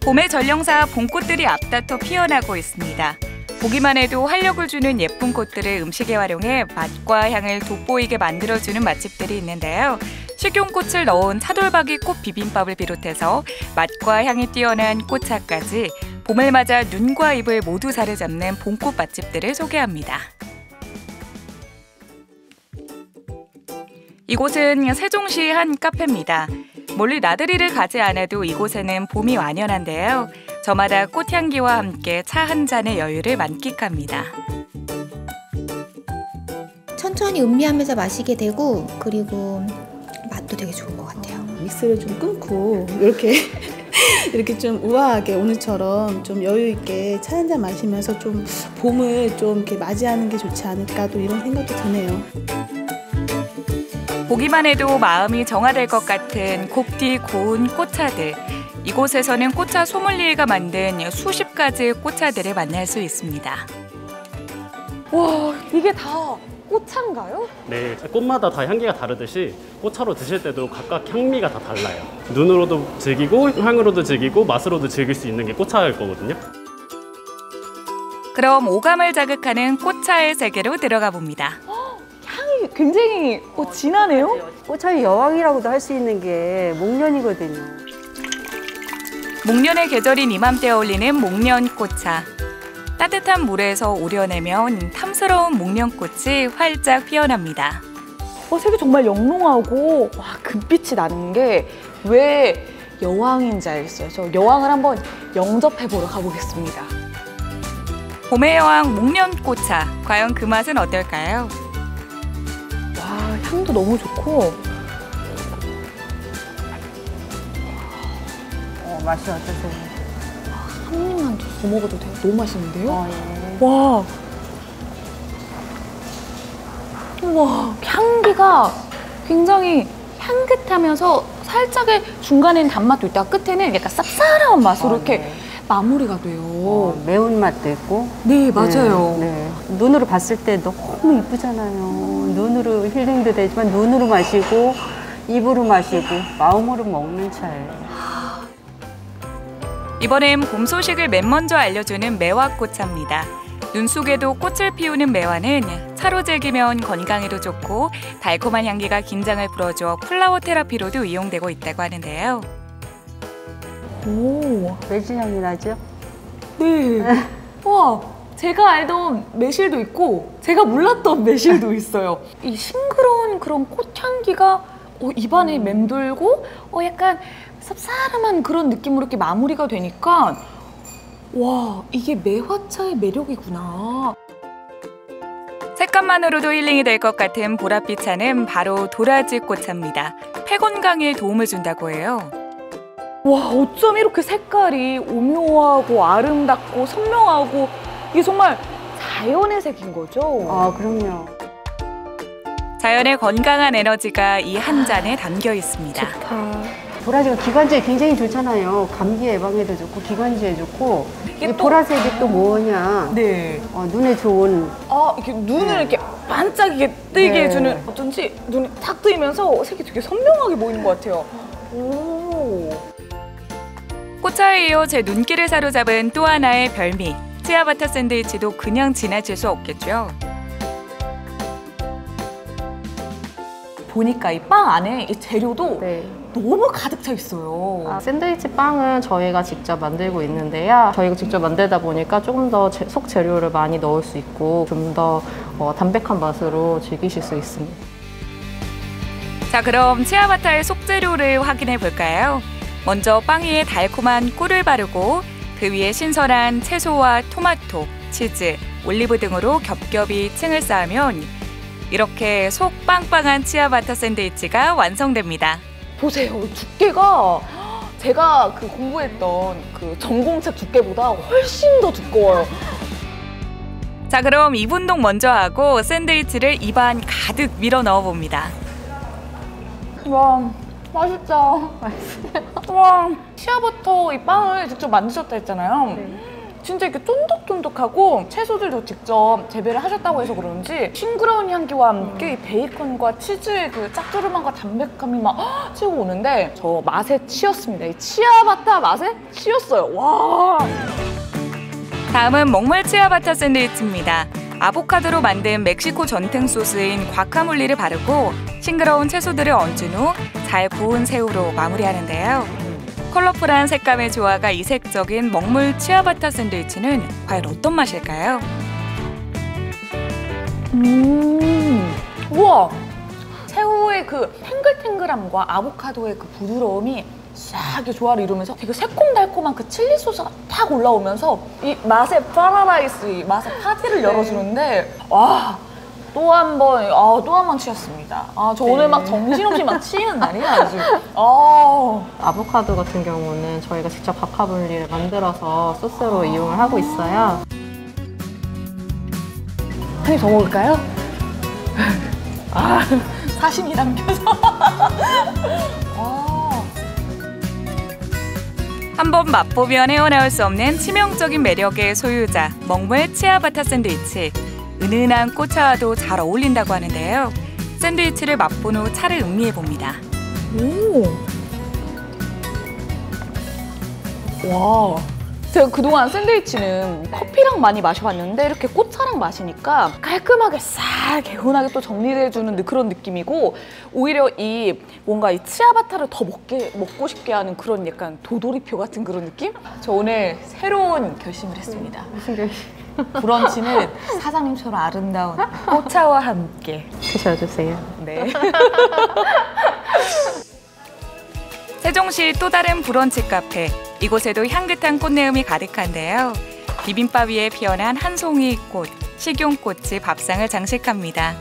봄의 전령사 봄꽃들이 앞다퉈 피어나고 있습니다. 보기만 해도 활력을 주는 예쁜 꽃들을 음식에 활용해 맛과 향을 돋보이게 만들어주는 맛집들이 있는데요. 식용꽃을 넣은 차돌박이 꽃 비빔밥을 비롯해서 맛과 향이 뛰어난 꽃차까지 봄을 맞아 눈과 입을 모두 사로잡는 봄꽃 맛집들을 소개합니다. 이곳은 세종시 한 카페입니다. 멀리 나들이를 가지 않아도 이곳에는 봄이 완연한데요. 저마다 꽃향기와 함께 차 한 잔의 여유를 만끽합니다. 천천히 음미하면서 마시게 되고 그리고 맛도 되게 좋은 것 같아요. 믹스를 좀 끊고 이렇게 좀 우아하게 오늘처럼 좀 여유 있게 차 한 잔 마시면서 좀 봄을 좀 이렇게 맞이하는 게 좋지 않을까 또 이런 생각도 드네요. 보기만 해도 마음이 정화될 것 같은 곱디 고운 꽃차들. 이곳에서는 꽃차 소믈리에가 만든 수십 가지의 꽃차들을 만날 수 있습니다. 와, 이게 다 꽃차인가요? 네, 꽃마다 다 향기가 다르듯이 꽃차로 드실 때도 각각 향미가 다 달라요. 눈으로도 즐기고 향으로도 즐기고 맛으로도 즐길 수 있는 게 꽃차일 거거든요. 그럼 오감을 자극하는 꽃차의 세계로 들어가 봅니다. 향이 굉장히 진하네요? 꽃차의 여왕이라고도 할 수 있는 게 목련이거든요. 목련의 계절인 이맘때 어울리는 목련꽃차. 따뜻한 물에서 우려내면 탐스러운 목련꽃이 활짝 피어납니다. 색이 정말 영롱하고 와, 금빛이 나는 게 왜 여왕인지 알겠어요. 저 여왕을 한번 영접해보러 가보겠습니다. 봄의 여왕 목련꽃차. 과연 그 맛은 어떨까요? 와, 향도 너무 좋고 맛이 어떠세요? 한 입만 더 먹어도 돼요? 너무 맛있는데요? 예. 와, 우와, 향기가 굉장히 향긋하면서 살짝의 중간에는 단맛도 있다가 끝에는 약간 쌉싸름한 맛으로 이렇게 네. 마무리가 돼요. 매운맛도 있고. 네, 맞아요. 네. 눈으로 봤을 때 너무 이쁘잖아요. 눈으로 힐링도 되지만 눈으로 마시고 입으로 마시고 마음으로 먹는 차예요. 이번엔 봄 소식을 맨 먼저 알려주는 매화꽃차입니다. 눈 속에도 꽃을 피우는 매화는 차로 즐기면 건강에도 좋고 달콤한 향기가 긴장을 풀어줘 플라워 테라피로도 이용되고 있다고 하는데요. 오, 매실향이 나죠? 네. 와, 제가 알던 매실도 있고 제가 몰랐던 매실도 있어요. 이 싱그러운 그런 꽃향기가 입안에 맴돌고 약간 쌉싸름한 그런 느낌으로 이렇게 마무리가 되니까 와, 이게 매화차의 매력이구나. 색감만으로도 힐링이 될 것 같은 보랏빛 차는 바로 도라지 꽃차입니다. 폐 건강에 도움을 준다고 해요. 와, 어쩜 이렇게 색깔이 오묘하고 아름답고 선명하고 이게 정말 자연의 색인 거죠? 아, 그럼요. 자연의 건강한 에너지가 이 한 잔에 담겨 있습니다. 도라지가 기관지에 굉장히 좋잖아요. 감기 예방에도 좋고 기관지에 좋고. 이 또- 보라색이 또 뭐냐? 네. 눈에 좋은. 이렇게 눈을 이렇게 반짝이게 뜨게 네. 해주는 어쩐지 눈이 탁 뜨이면서 색이 되게 선명하게 보이는 것 같아요. 오. 꽃차에 이어 제 눈길을 사로잡은 또 하나의 별미. 치아바타 샌드위치도 그냥 지나칠 수 없겠죠. 보니까 이 빵 안에 이 재료도 네. 너무 가득 차 있어요. 샌드위치 빵은 저희가 직접 만들고 있는데요. 저희가 직접 만들다 보니까 조금 더 속 재료를 많이 넣을 수 있고 좀 더 담백한 맛으로 즐기실 수 있습니다. 자, 그럼 치아바타의 속재료를 확인해 볼까요? 먼저 빵 위에 달콤한 꿀을 바르고 그 위에 신선한 채소와 토마토, 치즈, 올리브 등으로 겹겹이 층을 쌓으면 이렇게 속 빵빵한 치아바타 샌드위치가 완성됩니다. 보세요, 두께가 제가 공부했던 전공책 두께보다 훨씬 더 두꺼워요. 자, 그럼 입 운동 먼저 하고 샌드위치를 입안 가득 밀어 넣어 봅니다. 와, 맛있다. 와, 치아버터 이 빵을 직접 만드셨다 했잖아요. 진짜 이렇게 쫀득쫀득하고 채소들도 직접 재배를 하셨다고 해서 그런지 싱그러운 향기와 함께 이 베이컨과 치즈의 그 짭조름함과 담백함이 막 치고 오는데 저 맛에 치였습니다. 이 치아바타 맛에 치였어요. 와. 다음은 먹물 치아바타 샌드위치입니다. 아보카도로 만든 멕시코 전통 소스인 과카몰리를 바르고 싱그러운 채소들을 얹은 후 잘 구운 새우로 마무리하는데요. 컬러풀한 색감의 조화가 이색적인 먹물 치아바타 샌드위치는 과연 어떤 맛일까요? 우와! 새우의 그 탱글탱글함과 아보카도의 그 부드러움이 싹 이렇게 조화를 이루면서 되게 새콤달콤한 그 칠리 소스가 탁 올라오면서 이 맛의 파라다이스, 이 맛의 파티를 열어주는데 와! 또 한 번 치였습니다. 저 오늘 막 정신없이 막 치이는 날이야, 아주. 아보카도 같은 경우는 저희가 직접 과카몰리를 만들어서 소스로 이용을 하고 있어요. 한 입 더 먹을까요? 사심이 담겨서. 한번 맛보면 헤어나올 수 없는 치명적인 매력의 소유자 먹물 치아바타 샌드위치. 은은한 꽃차와도 잘 어울린다고 하는데요. 샌드위치를 맛본 후 차를 음미해봅니다. 와. 제가 그동안 샌드위치는 커피랑 많이 마셔봤는데 이렇게 꽃차랑 마시니까 깔끔하게 싹 개운하게 또 정리해주는 그런 느낌이고 오히려 이 뭔가 이 치아바타를 더 먹고 싶게 하는 그런 약간 도돌이표 같은 그런 느낌? 저 오늘 새로운 결심을 했습니다. 무슨 결심? 브런치는 사장님처럼 아름다운 꽃차와 함께 드셔주세요. 네. 세종시 또 다른 브런치 카페. 이곳에도 향긋한 꽃내음이 가득한데요. 비빔밥 위에 피어난 한 송이 꽃, 식용꽃이 밥상을 장식합니다.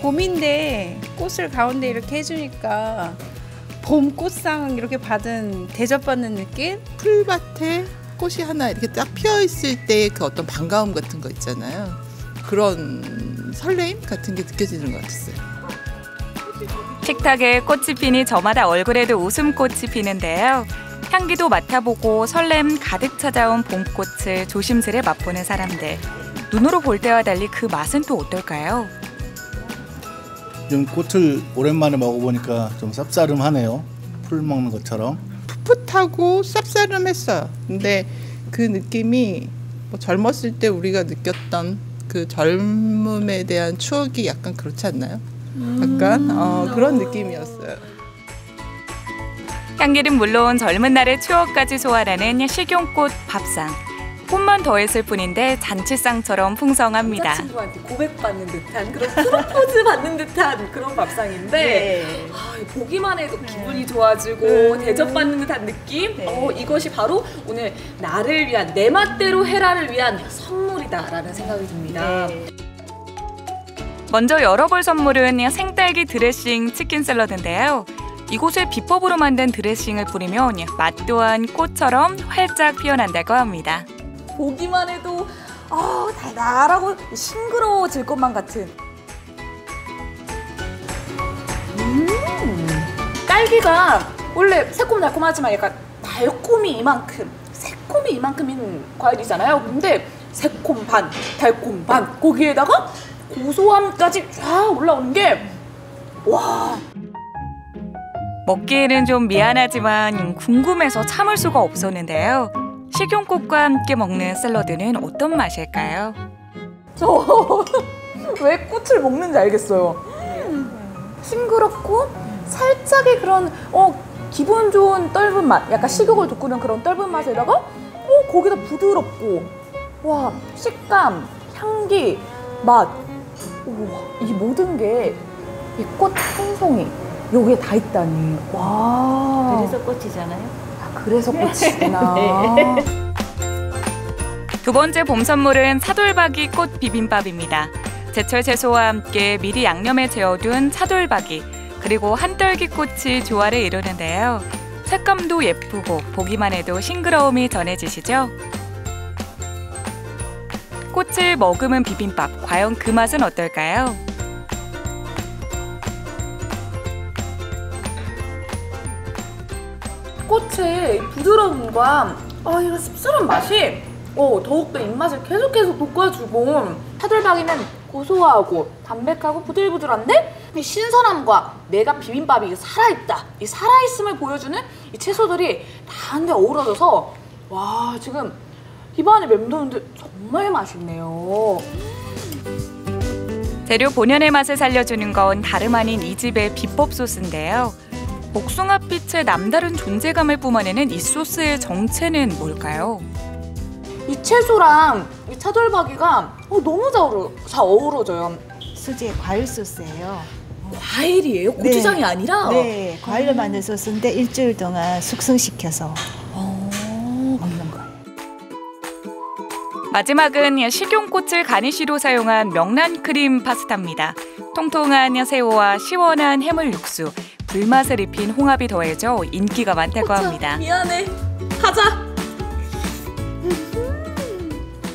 봄인데 꽃을 가운데 이렇게 해주니까 봄 꽃상 이렇게 받은 대접받는 느낌? 풀밭에 꽃이 하나 이렇게 딱 피어 있을 때 그 어떤 반가움 같은 거 있잖아요. 그런 설레임 같은 게 느껴지는 것 같았어요. 식탁에 꽃이 피니 저마다 얼굴에도 웃음꽃이 피는데요. 향기도 맡아보고 설렘 가득 찾아온 봄꽃을 조심스레 맛보는 사람들. 눈으로 볼 때와 달리 그 맛은 또 어떨까요? 좀 꽃을 오랜만에 먹어보니까 좀 쌉싸름하네요. 풀 먹는 것처럼. 풋풋하고 쌉싸름했어요. 근데 그 느낌이 뭐 젊었을 때 우리가 느꼈던 그 젊음에 대한 추억이 약간 그렇지 않나요? 약간 그런 느낌이었어요. 향기는 물론 젊은 날의 추억까지 소환하는 식용꽃 밥상. 꽃만 더했을 뿐인데 잔치상처럼 풍성합니다. 여자친구한테 고백받는 듯한 그런 프로포즈 받는 듯한 그런 밥상인데 보기만 해도 기분이 좋아지고 대접받는 듯한 느낌? 이것이 바로 오늘 나를 위한 내 맛대로 해라를 위한 선물이다라는 생각이 듭니다. 먼저 열어볼 선물은 생딸기 드레싱 치킨 샐러드인데요. 이곳에 비법으로 만든 드레싱을 뿌리면 맛 또한 꽃처럼 활짝 피어난다고 합니다. 보기만 해도 달달하고 싱그러워질 것만 같은. 딸기가 원래 새콤달콤하지만 약간 달콤이 이만큼인 과일이잖아요. 근데 새콤 반, 달콤 반, 거기에다가 고소함까지 쫙 올라오는 게 와. 먹기에는 좀 미안하지만 궁금해서 참을 수가 없었는데요. 식용꽃과 함께 먹는 샐러드는 어떤 맛일까요? 저 왜 꽃을 먹는지 알겠어요. 싱그럽고 살짝의 그런 기분 좋은 떫은 맛, 약간 식욕을 돋구는 그런 떫은 맛에다가 거기다 부드럽고 와 식감, 향기, 맛, 이 모든 게 이 꽃 한 송이 여기에 다 있다니. 와. 그래서 꽃이잖아요. 그래서 꽃이구나. 네. 두 번째 봄 선물은 차돌박이 꽃 비빔밥입니다. 제철 채소와 함께 미리 양념에 재워둔 차돌박이 그리고 한떨기 꽃이 조화를 이루는데요. 색감도 예쁘고 보기만 해도 싱그러움이 전해지시죠? 꽃을 머금은 비빔밥, 과연 그 맛은 어떨까요? 꽃의 부드러움과 이거 씁쓸한 맛이 더욱더 입맛을 계속 돋궈주고, 차돌박이는 고소하고 담백하고 부들부들한데 이 신선함과 내가 비빔밥이 살아있다, 이 살아있음을 보여주는 이 채소들이 다 한데 어우러져서 와, 지금 입안에 맴도는데 정말 맛있네요. 재료 본연의 맛을 살려주는 건 다름 아닌 이 집의 비법 소스인데요. 복숭아빛의 남다른 존재감을 뿜어내는 이 소스의 정체는 뭘까요? 이 채소랑 이 차돌박이가 너무 잘 어우러져요. 수제 과일 소스예요. 과일이에요? 고추장이 아니라? 네, 과일로 만든 소스인데 일주일 동안 숙성시켜서 먹는 거예요. 마지막은 식용꽃을 가니쉬로 사용한 명란 크림 파스타입니다. 통통한 새우와 시원한 해물 육수, 불맛을 입힌 홍합이 더해져 인기가 많다고 합니다. 미안해. 가자.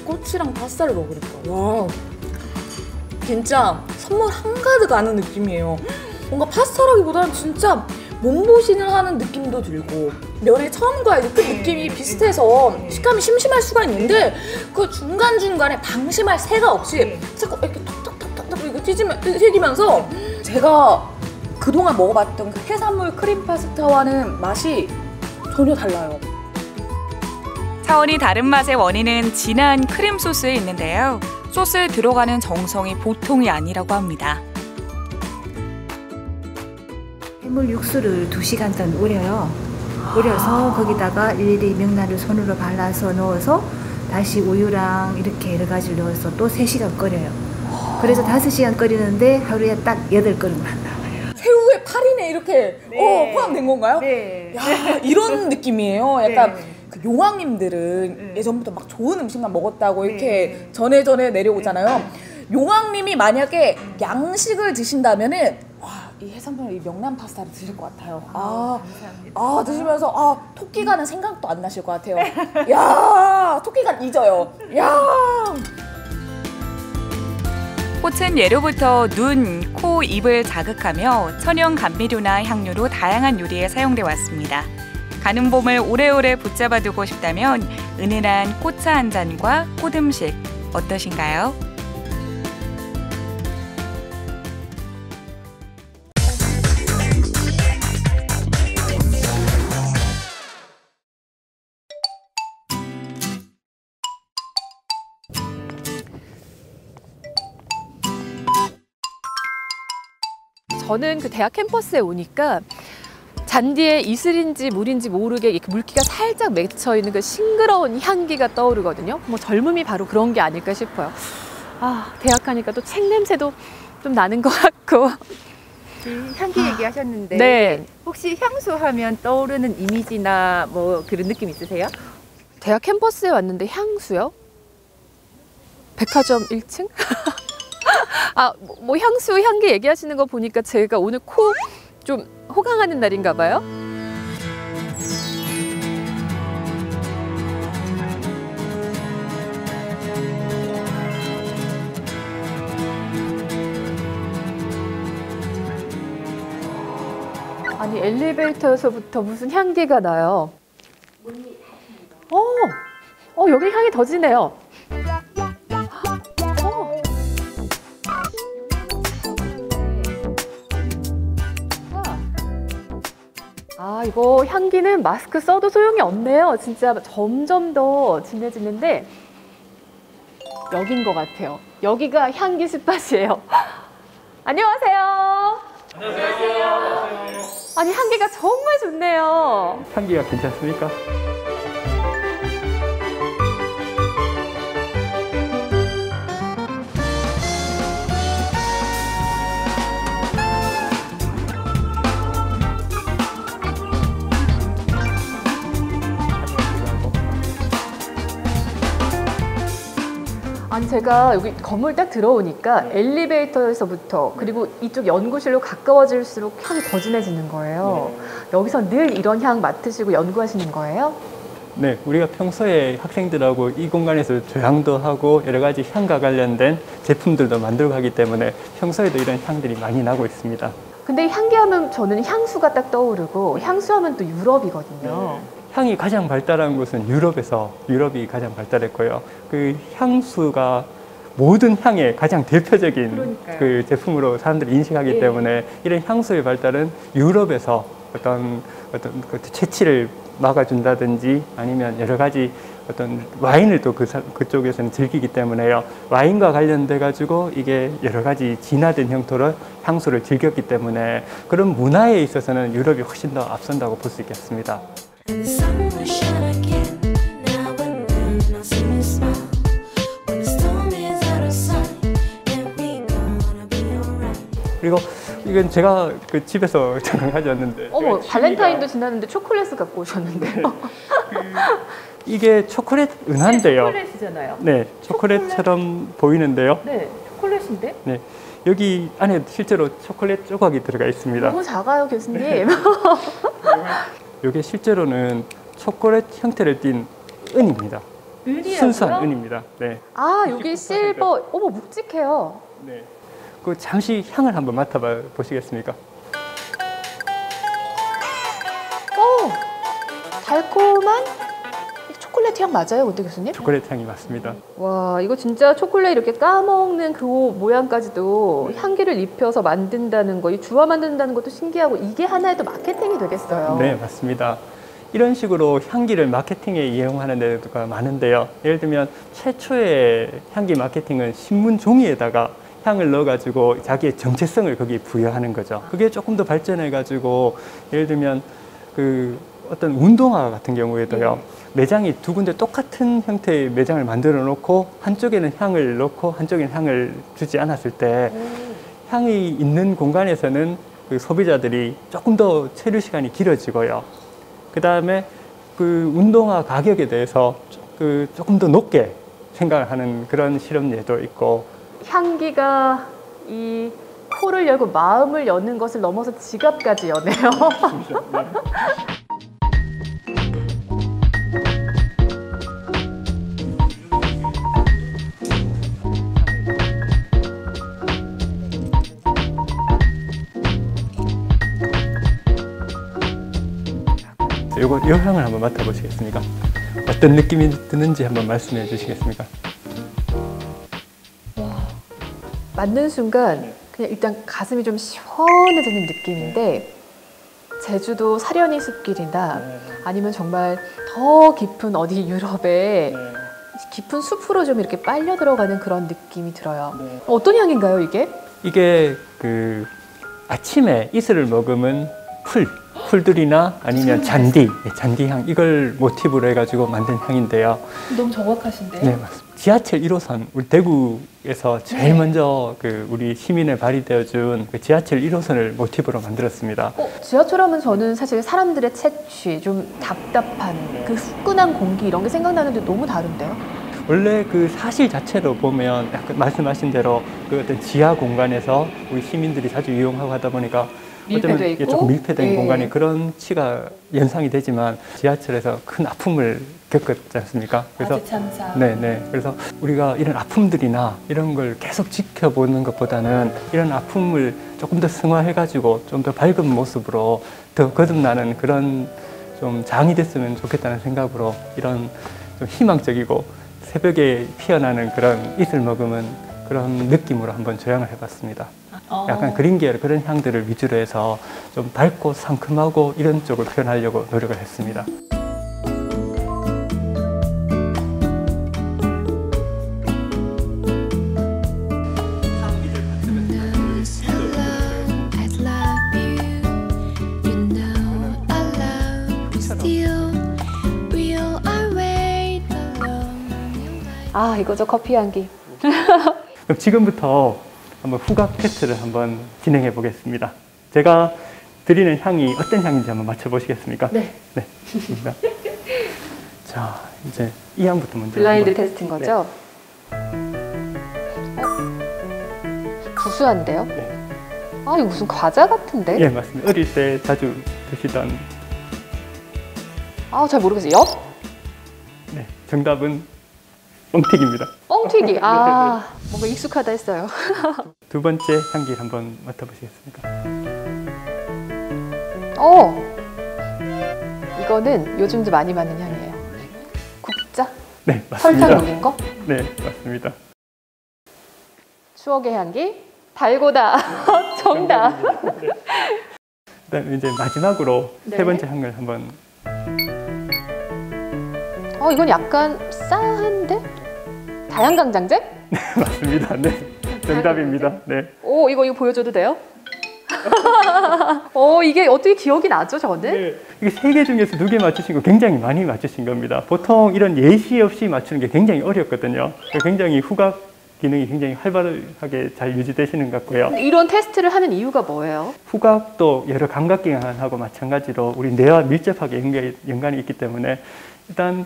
꽃이랑 파스타를 먹으니까 와, 진짜 선물 한가득 아는 느낌이에요. 뭔가 파스타라기보다는 진짜 몸보신을 하는 느낌도 들고, 면의 처음과 이제 끝 느낌이 비슷해서 식감이 심심할 수가 있는데 그 중간중간에 방심할 새가 없이 자꾸 이렇게 톡톡톡톡 이렇게 튀기면서 제가 그동안 먹어봤던 그 해산물 크림 파스타와는 맛이 전혀 달라요. 차원이 다른 맛의 원인은 진한 크림 소스에 있는데요. 소스에 들어가는 정성이 보통이 아니라고 합니다. 해물 육수를 2시간 동안 우려요. 우려서 거기다가 일일이 명란을 손으로 발라서 넣어서 다시 우유랑 이렇게 여러 가지를 넣어서 또 3시간 끓여요. 그래서 5시간 끓이는데 하루에 딱 8그릇만 나와요. 새우의 팔이네 이렇게 포함된 건가요? 네. 야, 이런 느낌이에요. 약간 그 용왕님들은 예전부터 막 좋은 음식만 먹었다고 이렇게 전해 내려오잖아요. 용왕님이 만약에 양식을 드신다면은 이 해산물, 이 명란 파스타를 드실 것 같아요. 감사합니다. 드시면서 토끼가는 생각도 안 나실 것 같아요. 야, 토끼가 잊어요. 야. 꽃은 예로부터 눈, 코, 입을 자극하며 천연 감미료나 향료로 다양한 요리에 사용돼 왔습니다. 가는 봄을 오래오래 붙잡아두고 싶다면 은은한 꽃차 한 잔과 꽃음식 어떠신가요? 저는 그 대학 캠퍼스에 오니까 잔디에 이슬인지 물인지 모르게 이렇게 물기가 살짝 맺혀 있는 그 싱그러운 향기가 떠오르거든요. 뭐 젊음이 바로 그런 게 아닐까 싶어요. 대학 가니까 또 책 냄새도 좀 나는 것 같고. 향기 얘기하셨는데 네. 혹시 향수 하면 떠오르는 이미지나 뭐 그런 느낌 있으세요? 대학 캠퍼스에 왔는데 향수요? 백화점 1층? 뭐 향수 향기 얘기하시는 거 보니까 제가 오늘 코 좀 호강하는 날인가 봐요. 아니 엘리베이터에서부터 무슨 향기가 나요. 여기 향이 더 지네요. 이거 향기는 마스크 써도 소용이 없네요. 진짜 점점 더 진해지는데 여긴 것 같아요. 여기가 향기 스팟이에요. 안녕하세요. 안녕하세요. 아니 향기가 정말 좋네요. 향기가 괜찮습니까? 아니 제가 여기 건물 딱 들어오니까 엘리베이터에서부터 그리고 이쪽 연구실로 가까워질수록 향이 더 진해지는 거예요. 여기서 늘 이런 향 맡으시고 연구하시는 거예요? 네, 우리가 평소에 학생들하고 이 공간에서 조향도 하고 여러 가지 향과 관련된 제품들도 만들고 하기 때문에 평소에도 이런 향들이 많이 나고 있습니다. 근데 향기하면 저는 향수가 딱 떠오르고 향수하면 또 유럽이거든요. 향이 가장 발달한 곳은 유럽이 가장 발달했고요. 그 향수가 모든 향의 가장 대표적인 그러니까요. 그 제품으로 사람들이 인식하기 예. 때문에 이런 향수의 발달은 유럽에서 어떤 그 채취를 막아준다든지 아니면 여러 가지 어떤 와인을 또 그쪽에서는 즐기기 때문에요. 와인과 관련돼 가지고 이게 여러 가지 진화된 형태로 향수를 즐겼기 때문에 그런 문화에 있어서는 유럽이 훨씬 더 앞선다고 볼 수 있겠습니다. 그리고 이건 제가 그 집에서 잠깐 가져왔는데. 어머, 발렌타인도 지났는데 초콜릿을 갖고 오셨는데요. 이게 초콜릿 은한데요. 초콜릿이잖아요. 네, 초콜릿처럼 보이는데요. 네, 초콜릿인데? 네, 여기 안에 실제로 초콜릿 조각이 들어가 있습니다. 너무 작아요, 교수님. 네. 이게 실제로는 초콜릿 형태를 띈 은입니다. 은이라고요? 순수한 은입니다. 네. 아, 여기 실버. 어머, 묵직해요. 네. 그 잠시 향을 한번 맡아봐 보시겠습니까? 달콤한 초콜릿 향 맞아요, 근데 교수님? 초콜릿 향이 맞습니다. 와, 이거 진짜 초콜릿 이렇게 까먹는 그 모양까지도 향기를 입혀서 만든다는 거, 이 주화 만든다는 것도 신기하고 이게 하나의 또 마케팅이 되겠어요. 네, 맞습니다. 이런 식으로 향기를 마케팅에 이용하는 데가 많은데요. 예를 들면 최초의 향기 마케팅은 신문 종이에다가 향을 넣어가지고 자기의 정체성을 거기에 부여하는 거죠. 그게 조금 더 발전해가지고 예를 들면 그 어떤 운동화 같은 경우에도요. 매장이 두 군데 똑같은 형태의 매장을 만들어 놓고 한쪽에는 향을 넣고 한쪽에는 향을 주지 않았을 때 향이 있는 공간에서는 그 소비자들이 조금 더 체류 시간이 길어지고요. 그 다음에 그 운동화 가격에 대해서 그 조금 더 높게 생각을 하는 그런 실험 예도 있고. 향기가 이 코를 열고 마음을 여는 것을 넘어서 지갑까지 여네요. 이 향을 한번 맡아보시겠습니까? 어떤 느낌이 드는지 한번 말씀해 주시겠습니까? 맞는 순간 그냥 일단 가슴이 좀 시원해지는 느낌인데 제주도 사려니 숲길이나 아니면 정말 더 깊은 어디 유럽의 깊은 숲으로 좀 이렇게 빨려 들어가는 그런 느낌이 들어요. 어떤 향인가요, 이게? 이게 그 아침에 이슬을 머금은 풀들이나 아니면 잔디향 이걸 모티브로 해가지고 만든 향인데요. 너무 정확하신데요? 네, 맞습니다. 지하철 1호선, 우리 대구에서 제일 먼저 그 우리 시민에 발휘되어준 그 지하철 1호선을 모티브로 만들었습니다. 지하철 하면 저는 사실 사람들의 채취, 좀 답답한 그 후끈한 공기 이런 게 생각나는데 너무 다른데요? 원래 그 사실 자체로 보면 약간 말씀하신 대로 그 어떤 지하 공간에서 우리 시민들이 자주 이용하고 하다 보니까 밀폐돼 있고 조금 밀폐된 예. 공간이 그런 치가 연상이 되지만 지하철에서 큰 아픔을 겪었지 않습니까? 그래서 참사. 네. 그래서 우리가 이런 아픔들이나 이런 걸 계속 지켜보는 것보다는 이런 아픔을 조금 더 승화해가지고 좀 더 밝은 모습으로 더 거듭나는 그런 좀 장이 됐으면 좋겠다는 생각으로 이런 좀 희망적이고 새벽에 피어나는 그런 이슬 머금은 그런 느낌으로 한번 조향을 해봤습니다. 약간 그린 계열 그런 향들을 위주로 해서 좀 밝고 상큼하고 이런 쪽을 표현하려고 노력을 했습니다. 아, 이거죠, 커피 향기. 그럼 지금부터 한번 후각 테스트를 한번 진행해 보겠습니다. 제가 드리는 향이 어떤 향인지 한번 맞춰보시겠습니까? 네. 네. 좋습니다. 자, 이제 이 향부터 먼저. 블라인드 한번. 테스트인 거죠? 구수한데요? 네. 아, 이거 무슨 과자 같은데? 예, 맞습니다. 어릴 때 자주 드시던. 아, 잘 모르겠어요. 엽? 네, 정답은 뻥튀기입니다. 뻥튀기. 아, 뭔가 익숙하다 했어요. 두 번째 향기를 한번 맡아보시겠습니까? 이거는 요즘도 많이 맞는 향이에요. 국자? 네, 맞습니다. 설탕 녹인 거? 네, 맞습니다. 추억의 향기? 달고다. 정답. 그다음 이제 마지막으로 네. 세 번째 향을 한번. 이건 약간 싸한데? 다양강장제? 맞습니다. 네, 정답입니다. 네. 오, 이거 보여줘도 돼요? 이게 어떻게 기억이 나죠, 저는? 네. 이게 3개 중에서 2개 맞추신 거 굉장히 많이 맞추신 겁니다. 보통 이런 예시 없이 맞추는 게 굉장히 어렵거든요. 굉장히 후각 기능이 굉장히 활발하게 잘 유지되시는 것 같고요. 이런 테스트를 하는 이유가 뭐예요? 후각도 여러 감각기관하고 마찬가지로 우리 뇌와 밀접하게 연관이 있기 때문에 일단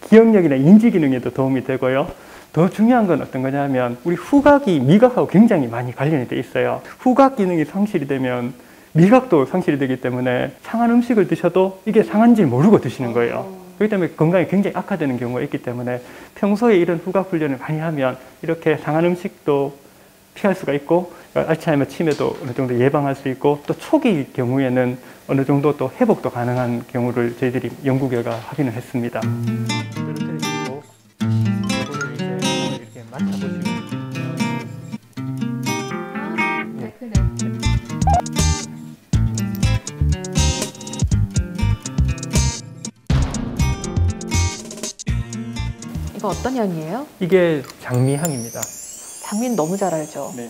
기억력이나 인지 기능에도 도움이 되고요. 더 중요한 건 어떤 거냐면 우리 후각이 미각하고 굉장히 많이 관련이 돼 있어요. 후각 기능이 상실이 되면 미각도 상실이 되기 때문에 상한 음식을 드셔도 이게 상한지 모르고 드시는 거예요. 그렇기 때문에 건강이 굉장히 악화되는 경우가 있기 때문에 평소에 이런 후각 훈련을 많이 하면 이렇게 상한 음식도 피할 수가 있고 알츠하이머 치매도 어느 정도 예방할 수 있고 또 초기 경우에는 어느 정도 또 회복도 가능한 경우를 저희들이 연구 결과 확인을 했습니다. 이렇게 되시고 이거를 이제 이렇게 맡아보시면 이거 어떤 향이에요? 이게 장미향입니다. 장미는 너무 잘 알죠? 네.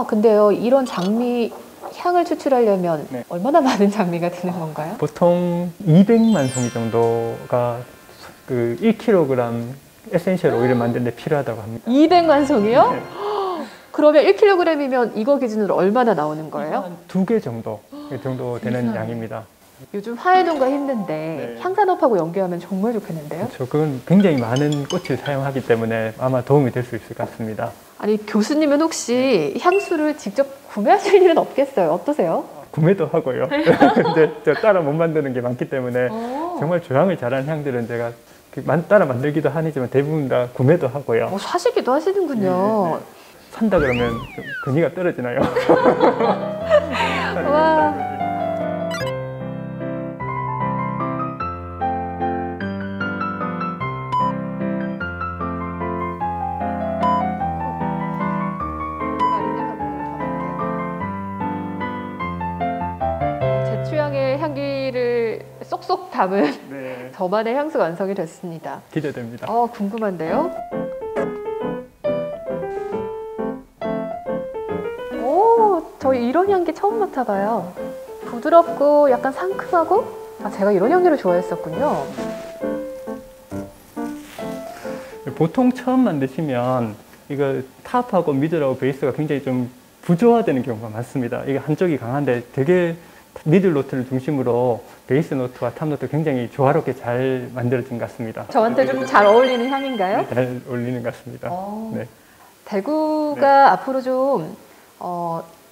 근데요, 이런 장미 향을 추출하려면 네. 얼마나 많은 장미가 드는 건가요? 보통 200만 송이 정도가 그 1kg 에센셜 오일을 만드는 데 필요하다고 합니다. 200만 송이요? 네. 그러면 1kg이면 이거 기준으로 얼마나 나오는 거예요? 한 2개 정도 되는 양입니다. 요즘 화해농가 힘든데 네. 향산업하고 연계하면 정말 좋겠는데요? 그렇죠. 그건 굉장히 많은 꽃을 사용하기 때문에 아마 도움이 될 수 있을 것 같습니다. 아니, 교수님은 혹시 향수를 직접 구매하실 일은 없겠어요? 어떠세요? 구매도 하고요. 근데 저 따라 못 만드는 게 많기 때문에 정말 조향을 잘하는 향들은 제가 따라 만들기도 하지만 대부분 다 구매도 하고요. 사시기도 하시는군요. 산다 그러면 좀 근위가 떨어지나요? 와. 제 취향의 향기를 쏙쏙 담은 네. 저만의 향수가 완성이 됐습니다. 기대됩니다. 궁금한데요? 오, 저희 이런 향기 처음 맡아봐요. 부드럽고 약간 상큼하고, 제가 이런 향기를 좋아했었군요. 보통 처음 만드시면 이거 탑하고 미들하고 베이스가 굉장히 좀 부조화되는 경우가 많습니다. 이게 한쪽이 강한데 되게 미들 노트를 중심으로 베이스 노트와 탑 노트 굉장히 조화롭게 잘 만들어진 것 같습니다. 저한테 좀 잘 어울리는 향인가요? 네, 잘 어울리는 것 같습니다. 네. 대구가 앞으로 좀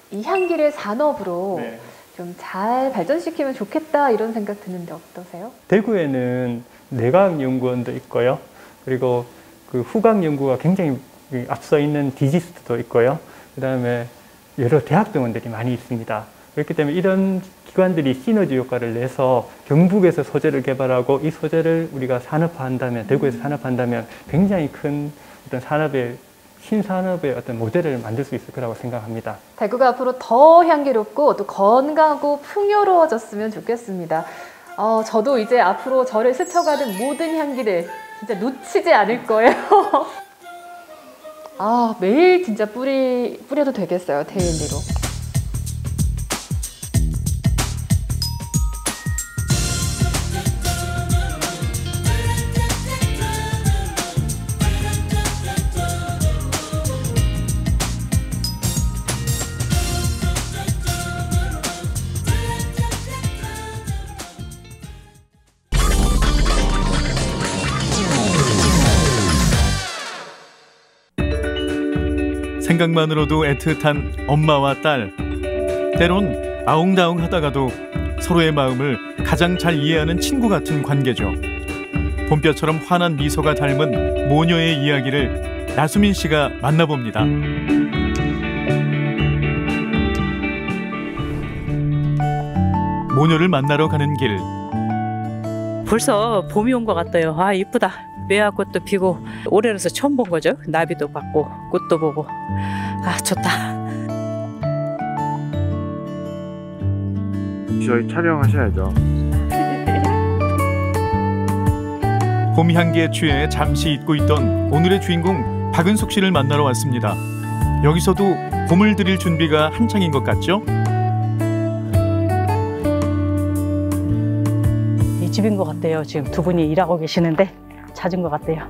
이 향기를 산업으로 네. 좀 잘 발전시키면 좋겠다 이런 생각 드는데 어떠세요? 대구에는 내과학연구원도 있고요. 그리고 그 후각 연구가 굉장히 앞서 있는 디지스트도 있고요. 그 다음에 여러 대학병원들이 많이 있습니다. 그렇기 때문에 이런 기관들이 시너지 효과를 내서 경북에서 소재를 개발하고 이 소재를 우리가 산업화한다면, 대구에서 산업화한다면 굉장히 큰 어떤 신산업의 어떤 모델을 만들 수 있을 거라고 생각합니다. 대구가 앞으로 더 향기롭고 또 건강하고 풍요로워졌으면 좋겠습니다. 저도 이제 앞으로 저를 스쳐가는 모든 향기를 진짜 놓치지 않을 거예요. 매일 진짜 뿌려도 되겠어요, 데일리로. 생각만으로도 애틋한 엄마와 딸. 때론 아웅다웅하다가도 서로의 마음을 가장 잘 이해하는 친구 같은 관계죠. 봄볕처럼 환한 미소가 닮은 모녀의 이야기를 나수민 씨가 만나봅니다. 모녀를 만나러 가는 길. 벌써 봄이 온 것 같아요. 아 이쁘다. 매화꽃도 피고 올해로서 처음 본 거죠. 나비도 봤고 꽃도 보고 아 좋다. 저희 촬영하셔야죠. 봄 향기에 취해 잠시 잊고 있던 오늘의 주인공 박은숙 씨를 만나러 왔습니다. 여기서도 봄을 드릴 준비가 한창인 것 같죠? 이 집인 것 같아요. 지금 두 분이 일하고 계시는데 찾은 것 같아요.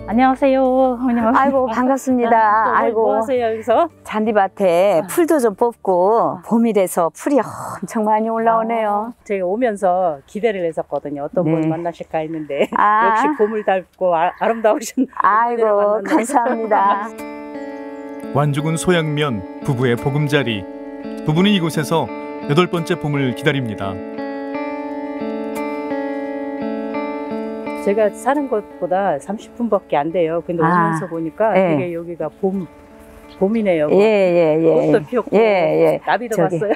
안녕하세요, 어머님. 아이고 반갑습니다. 아이고 뭐 하세요 여기서? 잔디밭에 풀도 좀 뽑고 봄이라서 풀이 엄청 많이 올라오네요. 제가 오면서 기대를 했었거든요. 어떤 네. 분 만나실까 했는데 아. 역시 봄을 닮고 아름다우신 아이고 감사합니다. 완죽은 소양면, 부부의 보금자리. 부부는 이곳에서 8번째 봄을 기다립니다. 제가 사는 곳보다 30분밖에 안 돼요. 근데 오면서 보니까 네. 되게 여기가 봄이네요. 예. 꽃도 피었고 나비도 봤어요.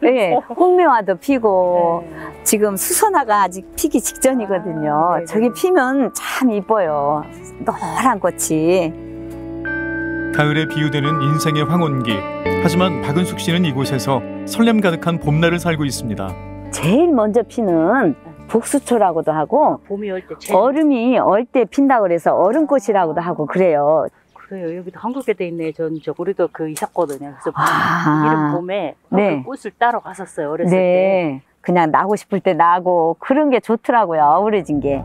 예, 홍매화도 피고 지금 수선화가 아직 피기 직전이거든요. 저기 피면 참 이뻐요. 노란 꽃이. 가을에 비유되는 인생의 황혼기. 하지만 박은숙 씨는 이곳에서 설렘 가득한 봄날을 살고 있습니다. 제일 먼저 피는 복수초라고도 하고 봄이 올 때 제일 얼음이 얼 때 핀다 그래서 얼음꽃이라고도 하고 그래요. 그래요. 여기도 한국에 돼 있네. 우리도 있었거든요. 그래서 아. 이른 봄에 네. 그 꽃을 따러 갔었어요. 어렸을 때. 네, 그냥 나고 싶을 때 나고 그런 게 좋더라고요. 어우러진 게.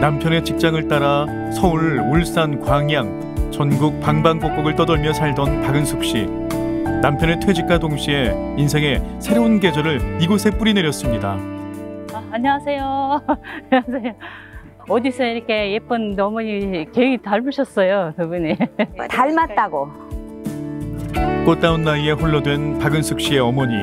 남편의 직장을 따라 서울, 울산, 광양, 전국 방방곡곡을 떠돌며 살던 박은숙 씨. 남편의 퇴직과 동시에 인생의 새로운 계절을 이곳에 뿌리내렸습니다. 안녕하세요. 안녕하세요. 어디서 이렇게 예쁜 어머니 굉장히 닮으셨어요, 두 분이. 닮았다고. 꽃다운 나이에 홀로 된 박은숙 씨의 어머니.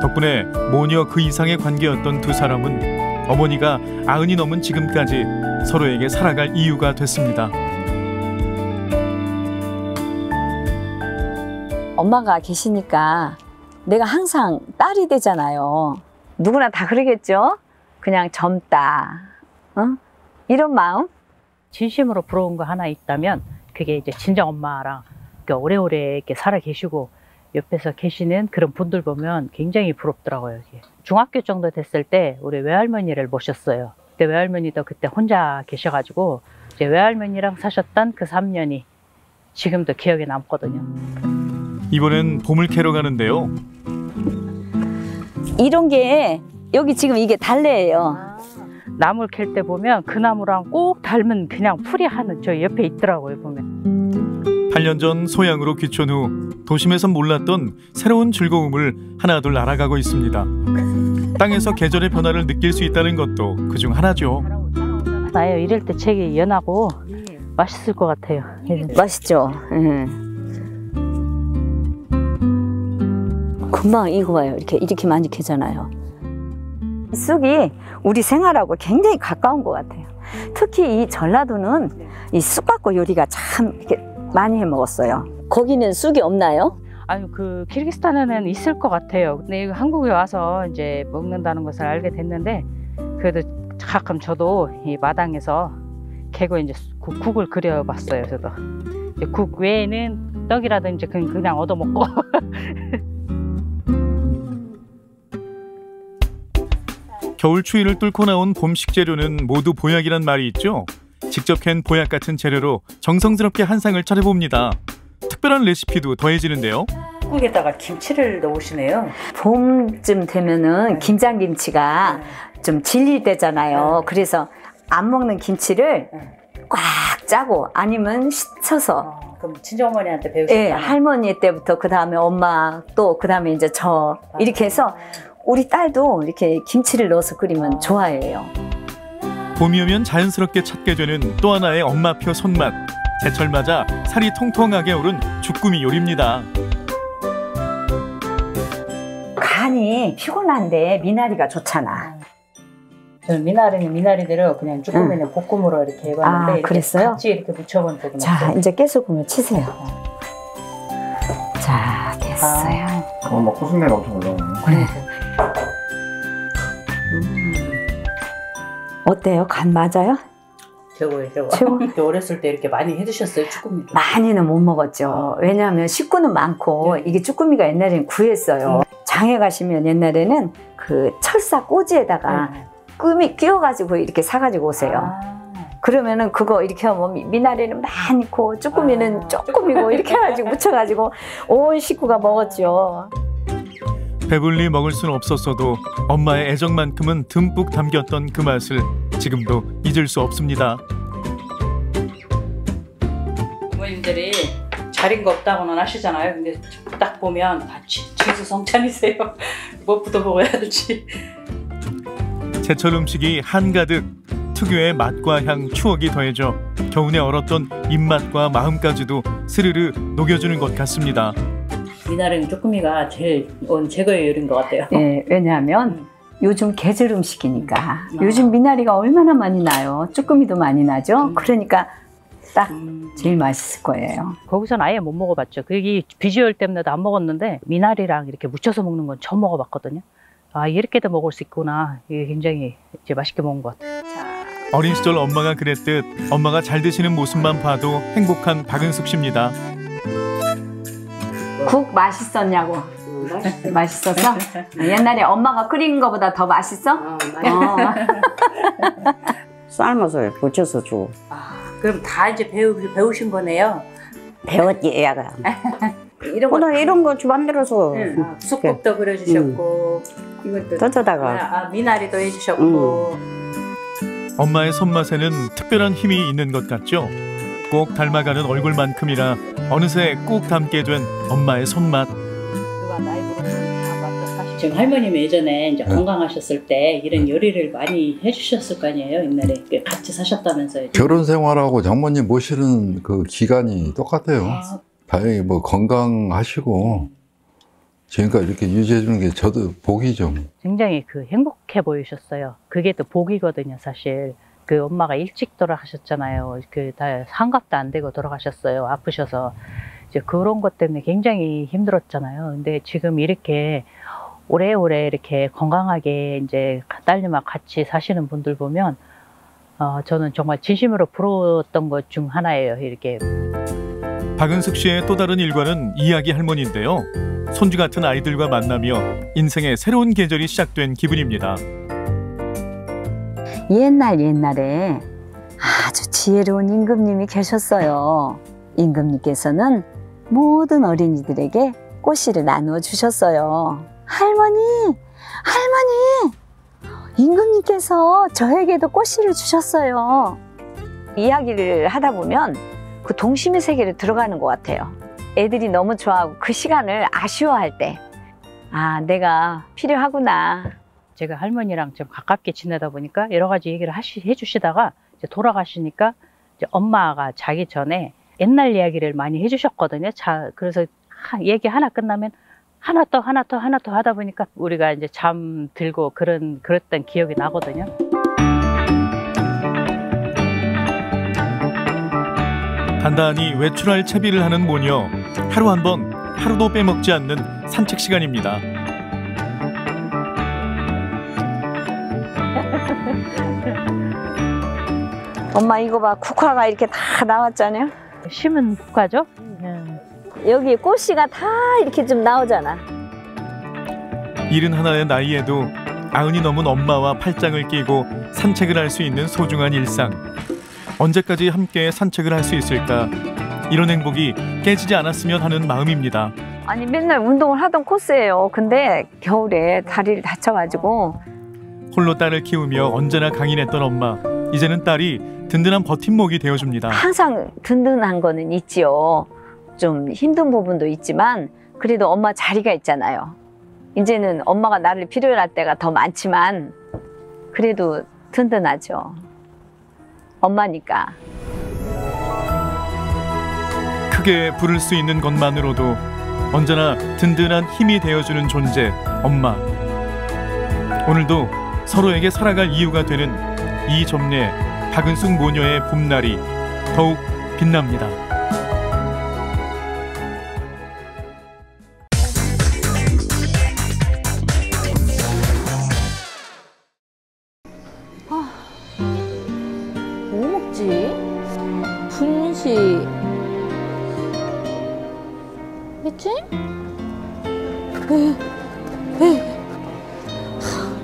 덕분에 모녀 그 이상의 관계였던 두 사람은 어머니가 90이 넘은 지금까지 서로에게 살아갈 이유가 됐습니다. 엄마가 계시니까 내가 항상 딸이 되잖아요. 누구나 다 그러겠죠? 그냥 젊다. 이런 마음? 진심으로 부러운 거 하나 있다면 그게 이제 친정 엄마랑 오래오래 이렇게 살아 계시고 옆에서 계시는 그런 분들 보면 굉장히 부럽더라고요. 이게. 중학교 정도 됐을 때 우리 외할머니를 모셨어요. 그때 외할머니도 그때 혼자 계셔가지고 이제 외할머니랑 사셨던 그 3년이 지금도 기억에 남거든요. 이번엔 봄을 캐러 가는데요. 이런 게 여기 지금 이게 달래예요. 나무를 캘 때 보면 그 나무랑 꼭 닮은 그냥 풀이 하나 저 옆에 있더라고요, 보면. 8년 전 소양으로 귀촌 후 도심에서 몰랐던 새로운 즐거움을 하나둘 알아가고 있습니다. 땅에서 계절의 변화를 느낄 수 있다는 것도 그중 하나죠. 나요, 이럴 때 책이 연하고 맛있을 것 같아요. 맛있죠? 금방 이거 봐요. 이렇게 많이 캐잖아요. 이 쑥이 우리 생활하고 굉장히 가까운 것 같아요. 특히 이 전라도는 이 쑥 갖고 요리가 참 이렇게 많이 해 먹었어요. 거기는 쑥이 없나요? 아니 그 키르기스탄에는 있을 것 같아요. 근데 한국에 와서 이제 먹는다는 것을 알게 됐는데 그래도 가끔 저도 이 마당에서 캐고 이제 국을 끓여봤어요. 저도 국 외에는 떡이라든지 그냥 얻어 먹고. 겨울 추위를 뚫고 나온 봄 식재료는 모두 보약이란 말이 있죠. 직접 캔 보약 같은 재료로 정성스럽게 한상을 차려봅니다. 특별한 레시피도 더해지는데요. 국에다가 김치를 넣으시네요. 봄쯤 되면은 김장김치가 좀 질릴 때잖아요. 그래서 안 먹는 김치를 꽉 짜고 아니면 씻어서. 그럼 친정어머니한테 배우셨어요? 네, 할머니 때부터 그 다음에 엄마 또 그 다음에 이제 저 이렇게 해서 우리 딸도 이렇게 김치를 넣어서 끓이면 좋아해요. 봄이 오면 자연스럽게 찾게 되는 또 하나의 엄마표 손맛. 제철 맞아 살이 통통하게 오른 주꾸미 요리입니다. 간이 피곤한데 미나리가 좋잖아. 저는 미나리는 미나리대로 그냥 쭈꾸미는 볶음으로 이렇게 해봤는데 이렇게 그랬어요? 같이 이렇게 무쳐본 적은 자, 없어요. 이제 깨소금을 치세요. 자, 됐어요. 막 코순내가 엄청 올라오네. 어때요? 간 맞아요? 최고예요, 최고. 최고? 어렸을 때 이렇게 많이 해드셨어요, 쭈꾸미? 많이는 못 먹었죠. 왜냐하면 식구는 많고 이게 쭈꾸미가 옛날에는 구했어요. 장에 가시면 옛날에는 그 철사 꼬지에다가 끔이 끼워가지고 이렇게 사가지고 오세요. 그러면은 그거 이렇게 하면 미나리는 많고 쭈꾸미는 조금이고 이렇게 해가지고 묻혀가지고 온 식구가 먹었죠. 배불리 먹을 수는 없었어도 엄마의 애정만큼은 듬뿍 담겼던 그 맛을 지금도 잊을 수 없습니다. 부모님들이 잘인 거 없다고는 하시잖아요. 근데 딱 보면 다 진수성찬이세요. 무엇부터 먹어야 할지. 제철 음식이 한가득 특유의 맛과 향, 추억이 더해져 겨우내 얼었던 입맛과 마음까지도 스르르 녹여주는 것 같습니다. 미나리는 쭈꾸미가 제일 최고의 요리인 것 같아요. 네, 왜냐하면 요즘 계절 음식이니까 요즘 미나리가 얼마나 많이 나요. 쭈꾸미도 많이 나죠. 그러니까 딱 제일 맛있을 거예요. 거기서는 아예 못 먹어봤죠. 그게 비주얼 때문에도 안 먹었는데 미나리랑 이렇게 무쳐서 먹는 건 처음 먹어봤거든요. 아, 이렇게도 먹을 수 있구나. 이게 굉장히 이제 맛있게 먹은 것 같아요. 어린 시절 엄마가 그랬듯 엄마가 잘 드시는 모습만 봐도 행복한 박은숙 씨입니다. 국 맛있었냐고? 맛있었어? 옛날에 엄마가 끓인 거보다 더 맛있어? 삶아서 부쳐서 줘. 그럼 다 이제 배우신 거네요? 배웠지, 애가. 이런 거 만들어서. 쑥국도 끓여주셨고, 이것도 떠다가. 미나리도 해주셨고. 엄마의 손맛에는 특별한 힘이 있는 것 같죠? 꼭 닮아가는 얼굴만큼이나 어느새 꼭 닮게 된 엄마의 손맛. 지금 할머님 예전에 이제 건강하셨을 때 이런 요리를 많이 해주셨을 거 아니에요? 옛날에 같이 사셨다면서요? 결혼 생활하고 장모님 모시는 그 기간이 똑같아요. 다행히 뭐 건강하시고 지금까지 이렇게 유지해 주는 게 저도 복이죠. 굉장히 행복해 보이셨어요. 그게 또 복이거든요, 사실. 그 엄마가 일찍 돌아가셨잖아요. 다 환갑도 안 되고 돌아가셨어요. 아프셔서. 이제 그런 것 때문에 굉장히 힘들었잖아요. 근데 지금 이렇게 오래오래 이렇게 건강하게 이제 딸님하고 같이 사시는 분들 보면 저는 정말 진심으로 부러웠던 것 중 하나예요. 이렇게. 박은숙 씨의 또 다른 일과는 이야기 할머니인데요. 손주 같은 아이들과 만나며 인생의 새로운 계절이 시작된 기분입니다. 옛날에 아주 지혜로운 임금님이 계셨어요. 임금님께서는 모든 어린이들에게 꽃씨를 나누어 주셨어요. 할머니! 임금님께서 저에게도 꽃씨를 주셨어요. 이야기를 하다 보면 그 동심의 세계로 들어가는 것 같아요. 애들이 너무 좋아하고 그 시간을 아쉬워할 때, 아, 내가 필요하구나. 제가 할머니랑 좀 가깝게 지내다 보니까 여러 가지 얘기를 해주시다가 이제 돌아가시니까 이제 엄마가 자기 전에 옛날 이야기를 많이 해주셨거든요. 그래서 얘기 하나 끝나면 하나 더 하다 보니까 우리가 이제 잠들고 그랬던 기억이 나거든요. 단단히 외출할 채비를 하는 모녀. 하루 한 번, 하루도 빼먹지 않는 산책 시간입니다. 엄마 이거 봐, 국화가 이렇게 다 나왔잖아요. 심은 국화죠? 여기 꽃씨가 다 이렇게 좀 나오잖아. 71의 나이에도 90이 넘은 엄마와 팔짱을 끼고 산책을 할 수 있는 소중한 일상. 언제까지 함께 산책을 할 수 있을까? 이런 행복이 깨지지 않았으면 하는 마음입니다. 아니 맨날 운동을 하던 코스예요. 근데 겨울에 다리를 다쳐가지고. 홀로 딸을 키우며 언제나 강인했던 엄마. 이제는 딸이 든든한 버팀목이 되어줍니다. 항상 든든한 거는 있지요. 좀 힘든 부분도 있지만 그래도 엄마 자리가 있잖아요. 이제는 엄마가 나를 필요로 할 때가 더 많지만 그래도 든든하죠. 엄마니까. 크게 부를 수 있는 것만으로도 언제나 든든한 힘이 되어주는 존재, 엄마. 오늘도 서로에게 살아갈 이유가 되는 이 점례 박은숙 모녀의 봄날이 더욱 빛납니다. 하겠지?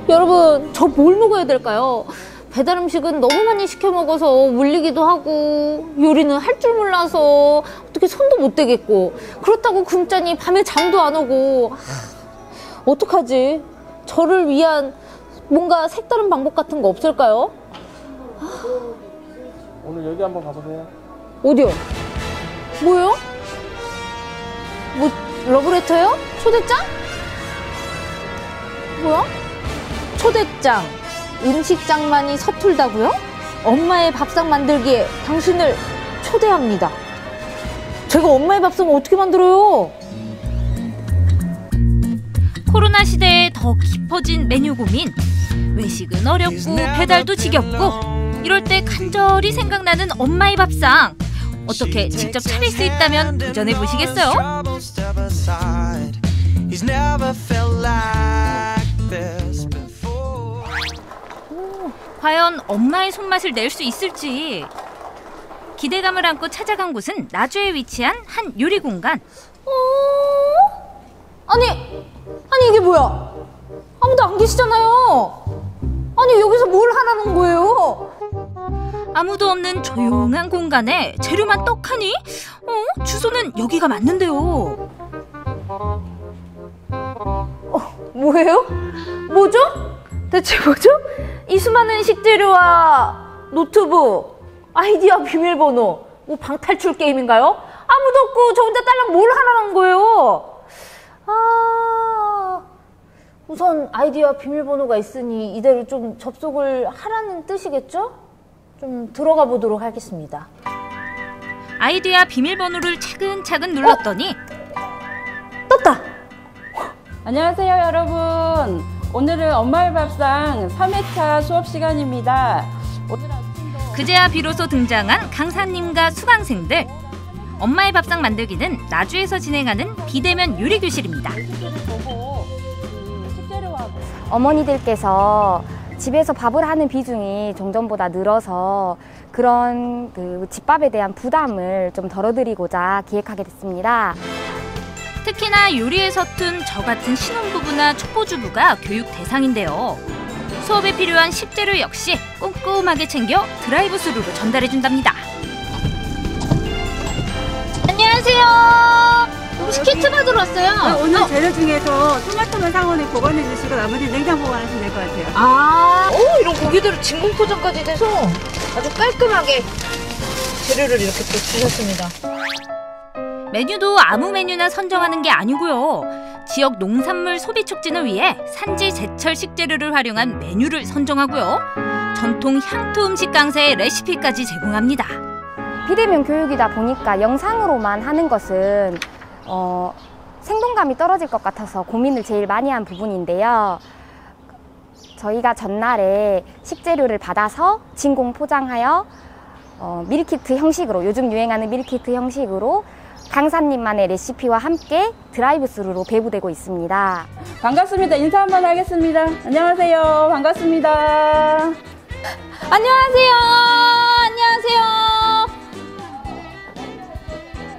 여러분, 저 뭘 먹어야 될까요? 배달 음식은 너무 많이 시켜 먹어서 물리기도 하고 요리는 할 줄 몰라서 어떻게 손도 못 대겠고 그렇다고 굶자니 밤에 잠도 안 오고 어떡하지? 저를 위한 뭔가 색다른 방법 같은 거 없을까요? 오늘 여기 한번 가보세요. 어디요? 뭐요? 뭐 러브레터요? 초대장? 뭐야? 초대장. 음식장만이 서툴다고요? 엄마의 밥상 만들기에 당신을 초대합니다. 제가 엄마의 밥상을 어떻게 만들어요? 코로나 시대에 더 깊어진 메뉴 고민. 외식은 어렵고 배달도 지겹고 이럴 때 간절히 생각나는 엄마의 밥상. 어떻게 직접 차릴 수 있다면 도전해 보시겠어요? 과연 엄마의 손맛을 낼 수 있을지. 기대감을 안고 찾아간 곳은 나주에 위치한 한 요리 공간. 아니 이게 뭐야? 아무도 안 계시잖아요. 아니 여기서 뭘 하라는 거예요? 아무도 없는 조용한 공간에 재료만 떡하니? 주소는 여기가 맞는데요. 뭐예요? 뭐죠? 대체 뭐죠? 이 수많은 식재료와 노트북, 아이디어 비밀번호, 뭐 방탈출 게임인가요? 아무도 없고 저 혼자 딸랑 뭘 하라는 거예요? 우선 아이디어 비밀번호가 있으니 이대로 좀 접속을 하라는 뜻이겠죠? 좀 들어가 보도록 하겠습니다. 아이디어 비밀번호를 차근차근 눌렀더니 떴다! 안녕하세요 여러분. 오늘은 엄마의 밥상 3회차 수업 시간입니다. 그제야 비로소 등장한 강사님과 수강생들. 엄마의 밥상 만들기는 나주에서 진행하는 비대면 요리 교실입니다. 어머니들께서 집에서 밥을 하는 비중이 종전보다 늘어서 그런 집밥에 대한 부담을 좀 덜어드리고자 기획하게 됐습니다. 특히나 요리에 서툰 저 같은 신혼부부나 촉보주부가 교육 대상인데요. 수업에 필요한 식재료 역시 꼼꼼하게 챙겨 드라이브 스루로 전달해준답니다. 안녕하세요. 혹시 키트 받으러 왔어요? 오늘 재료 중에서 토마토는 상온에 보관해 주시고 나머지 냉장 보관하시면 될 것 같아요. 이런 고기들을 진공 포장까지 돼서 아주 깔끔하게 재료를 이렇게 또 주셨습니다. 메뉴도 아무 메뉴나 선정하는 게 아니고요. 지역 농산물 소비 촉진을 위해 산지 제철 식재료를 활용한 메뉴를 선정하고요. 전통 향토 음식 강사의 레시피까지 제공합니다. 비대면 교육이다 보니까 영상으로만 하는 것은 생동감이 떨어질 것 같아서 고민을 제일 많이 한 부분인데요. 저희가 전날에 식재료를 받아서 진공 포장하여 밀키트 형식으로, 요즘 유행하는 밀키트 형식으로 강사님만의 레시피와 함께 드라이브 스루로 배부되고 있습니다. 반갑습니다. 인사 한번 하겠습니다. 안녕하세요. 반갑습니다. 안녕하세요. 안녕하세요.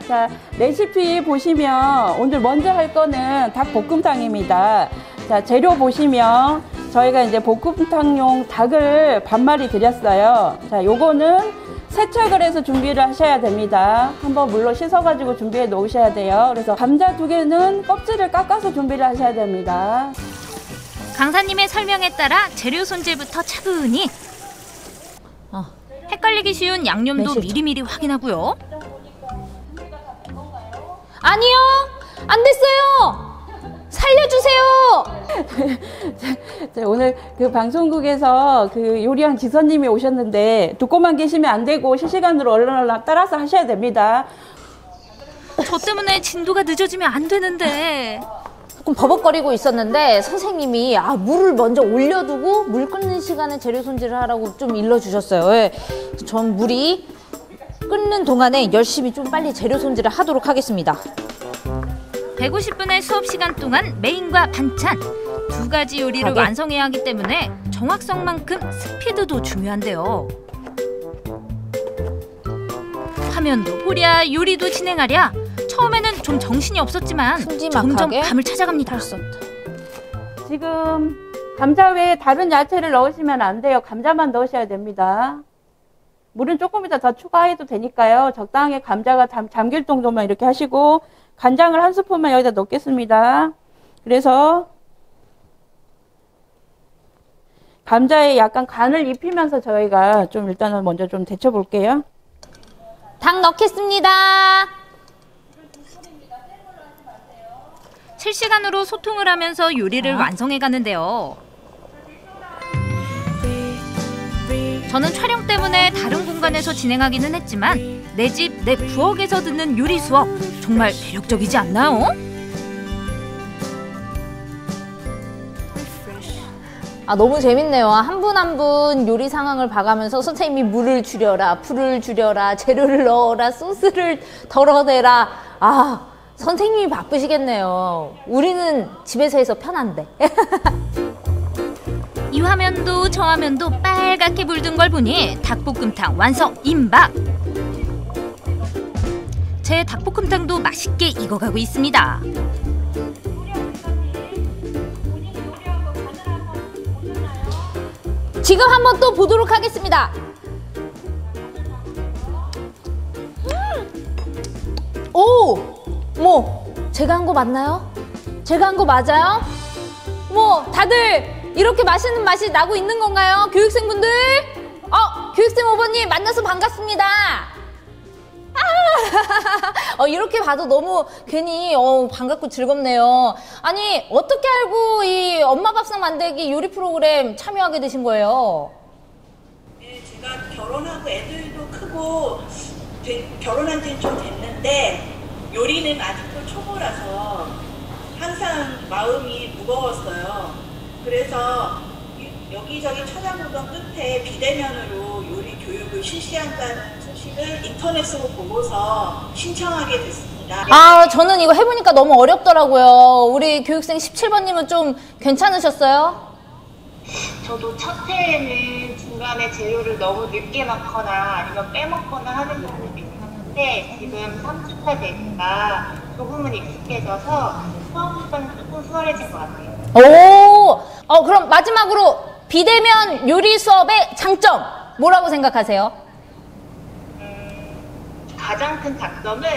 자, 레시피 보시면 오늘 먼저 할 거는 닭볶음탕입니다. 자, 재료 보시면 저희가 이제 볶음탕용 닭을 반마리 드렸어요. 자, 요거는 세척을 해서 준비를 하셔야 됩니다. 한번 물로 씻어가지고 준비해 놓으셔야 돼요. 그래서 감자 2개는 껍질을 깎아서 준비를 하셔야 됩니다. 강사님의 설명에 따라 재료 손질부터 차분히. 헷갈리기 쉬운 양념도 미리미리 확인하고요. 아니요, 안 됐어요. 살려주세요. 오늘 그 방송국에서 그 요리왕 지선님이 오셨는데 듣고만 계시면 안 되고 실시간으로 얼른 따라서 하셔야 됩니다. 저 때문에 진도가 늦어지면 안 되는데. 조금 버벅거리고 있었는데 선생님이 물을 먼저 올려두고 물 끓는 시간에 재료 손질을 하라고 좀 일러주셨어요. 예. 전 물이 끓는 동안에 열심히 좀 빨리 재료 손질을 하도록 하겠습니다. 150분의 수업 시간 동안 메인과 반찬 2가지 요리를 완성해야 하기 때문에 정확성만큼 스피드도 중요한데요. 화면도 보랴 요리도 진행하랴 처음에는 좀 정신이 없었지만 점점 감을 찾아갑니다. 지금 감자 외에 다른 야채를 넣으시면 안 돼요. 감자만 넣으셔야 됩니다. 물은 조금 이따 더 추가해도 되니까요. 적당하게 감자가 잠길 정도만 이렇게 하시고 간장을 한 스푼만 여기다 넣겠습니다. 그래서 감자에 약간 간을 입히면서 저희가 좀 일단은 먼저 좀 데쳐 볼게요. 닭 넣겠습니다. 실시간으로 소통을 하면서 요리를 완성해 가는데요. 저는 촬영 때문에 다른 공간에서 진행하기는 했지만 내 집, 내 부엌에서 듣는 요리 수업 정말 매력적이지 않나요? 너무 재밌네요. 한 분 한 분 요리 상황을 봐가면서 선생님이 물을 줄여라, 불을 줄여라, 재료를 넣어라, 소스를 덜어내라. 선생님이 바쁘시겠네요. 우리는 집에서 해서 편한데. 이 화면도 저 화면도 빨갛게 물든 걸 보니 닭볶음탕 완성 임박! 제 닭볶음탕도 맛있게 익어가고 있습니다. 지금 한번 또 보도록 하겠습니다. 제가 한 거 맞나요? 제가 한 거 맞아요? 다들 이렇게 맛있는 맛이 나고 있는 건가요? 교육생분들? 교육생 5번님 만나서 반갑습니다. 이렇게 봐도 너무 괜히 반갑고 즐겁네요. 아니, 어떻게 알고 이 엄마 밥상 만들기 요리 프로그램 참여하게 되신 거예요? 네, 제가 결혼하고 애들도 크고 결혼한 지는 좀 됐는데 요리는 아직도 초보라서 항상 마음이 무거웠어요. 그래서 여기저기 찾아보던 끝에 비대면으로 요리 교육을 실시한다는 소식을 인터넷으로 보고서 신청하게 됐습니다. 저는 이거 해보니까 너무 어렵더라고요. 우리 교육생 17번님은 좀 괜찮으셨어요? 저도 첫 해에는 중간에 재료를 너무 늦게 넣거나 아니면 빼먹거나 하는 부분이 있었는데 지금 3주차 되니까 조금은 익숙해져서 처음부터는 조금 수월해진 것 같아요. 그럼 마지막으로 비대면 요리 수업의 장점 뭐라고 생각하세요? 가장 큰 장점은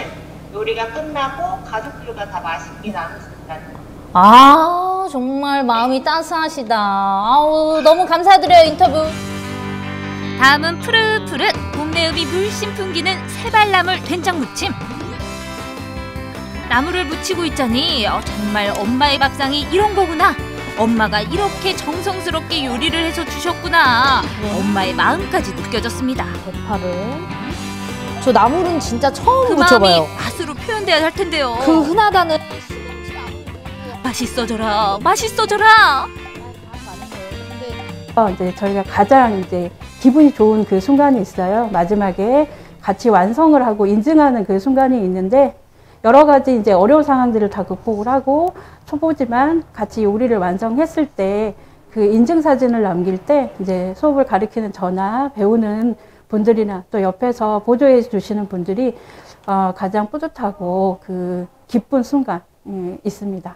요리가 끝나고 가족들과 다 맛있게 나눌 수 있다는 거. 정말 마음이 따스하시다. 너무 감사드려요, 인터뷰. 다음은 푸릇푸릇 봄내음이 물씬 풍기는 새발나물 된장무침. 나물을 무치고 있자니 정말 엄마의 밥상이 이런 거구나. 엄마가 이렇게 정성스럽게 요리를 해서 주셨구나. 엄마의 마음까지 느껴졌습니다. 대파를. 저 나물은 진짜 처음 그 무쳐봐요. 마음이 맛으로 표현돼야 할 텐데요. 그 흔하다는 맛있어져라, 맛있어져라. 이제 저희가 가장 이제 기분이 좋은 그 순간이 있어요. 마지막에 같이 완성을 하고 인증하는 그 순간이 있는데 여러 가지 이제 어려운 상황들을 다 극복을 하고 초보지만 같이 요리를 완성했을 때 그 인증 사진을 남길 때 이제 수업을 가르치는 저나 배우는 분들이나 또 옆에서 보조해 주시는 분들이 가장 뿌듯하고 그 기쁜 순간 있습니다.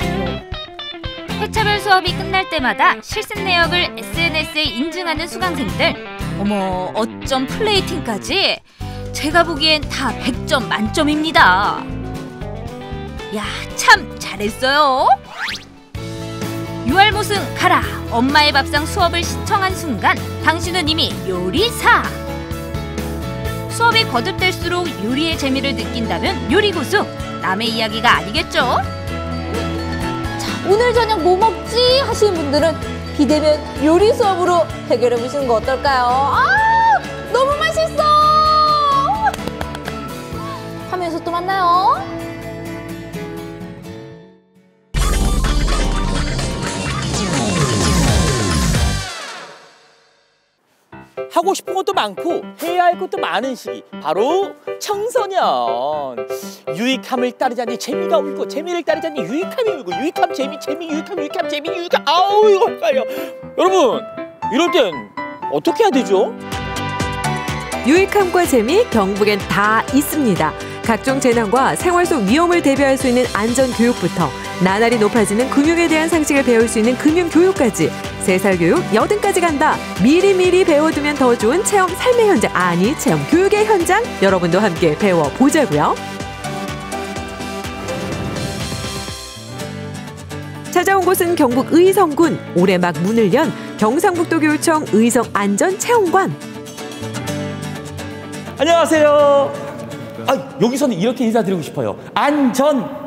회차별 수업이 끝날 때마다 실습 내역을 SNS에 인증하는 수강생들. 어머, 어쩜 플레이팅까지? 제가 보기엔 다 100점 만점입니다. 야, 참 잘했어요. 6월 모승 가라. 엄마의 밥상 수업을 신청한 순간 당신은 이미 요리사. 수업이 거듭될수록 요리의 재미를 느낀다면 요리고수. 남의 이야기가 아니겠죠? 오늘 저녁 뭐 먹지? 하시는 분들은 비대면 요리 수업으로 해결해 보시는 거 어떨까요? 너무 맛있어! 화면에서 또 만나요. 하고 싶은 것도 많고 해야 할 것도 많은 시기, 바로 청소년. 유익함을 따르자니 재미가 울고 재미를 따르자니 유익함이 울고 유익함 재미 유익함 아우 이거 헷갈려. 여러분 이럴 땐 어떻게 해야 되죠? 유익함과 재미 경북엔 다 있습니다. 각종 재난과 생활 속 위험을 대비할 수 있는 안전교육부터 나날이 높아지는 금융에 대한 상식을 배울 수 있는 금융교육까지 3살 교육 80까지 간다. 미리미리 배워두면 더 좋은 체험 삶의 현장, 아니 체험 교육의 현장, 여러분도 함께 배워보자고요. 찾아온 곳은 경북 의성군. 올해 막 문을 연 경상북도교육청 의성안전체험관. 안녕하세요. 여기서는 이렇게 인사드리고 싶어요. 안전.